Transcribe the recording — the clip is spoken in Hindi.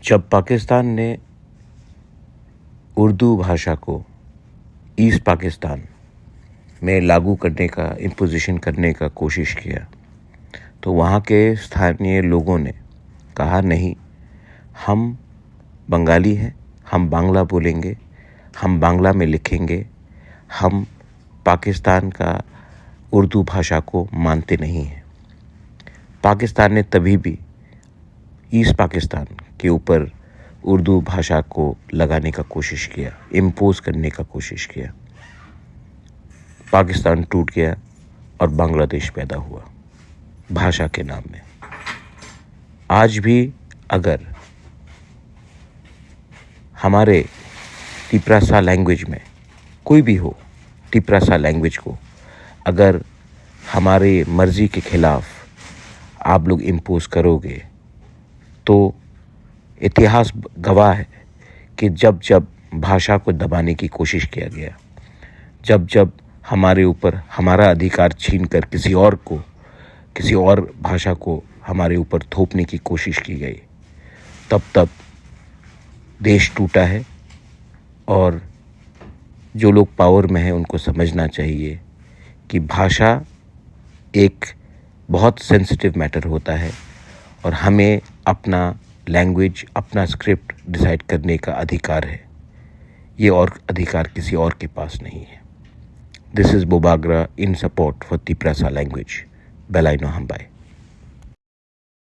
जब पाकिस्तान ने उर्दू भाषा को ईस्ट पाकिस्तान में लागू करने का इम्पोजिशन करने का कोशिश किया तो वहाँ के स्थानीय लोगों ने कहा नहीं, हम बंगाली हैं, हम बांग्ला बोलेंगे, हम बांग्ला में लिखेंगे, हम पाकिस्तान का उर्दू भाषा को मानते नहीं हैं। पाकिस्तान ने तभी भी ईस्ट पाकिस्तान के ऊपर उर्दू भाषा को लगाने का कोशिश किया, इम्पोज करने का कोशिश किया। पाकिस्तान टूट गया और बांग्लादेश पैदा हुआ भाषा के नाम में। आज भी अगर हमारे तिपरासा लैंग्वेज में कोई भी हो, तिपरासा लैंग्वेज को अगर हमारे मर्ज़ी के ख़िलाफ़ आप लोग इम्पोज करोगे तो इतिहास गवाह है कि जब जब भाषा को दबाने की कोशिश किया गया, जब जब हमारे ऊपर हमारा अधिकार छीनकर किसी और भाषा को हमारे ऊपर थोपने की कोशिश की गई, तब तब देश टूटा है। और जो लोग पावर में हैं उनको समझना चाहिए कि भाषा एक बहुत सेंसिटिव मैटर होता है और हमें अपना लैंग्वेज, अपना स्क्रिप्ट डिसाइड करने का अधिकार है। ये और अधिकार किसी और के पास नहीं है। This is Bobagra in support for Tiprasa language, बेलाइनो हमबाई।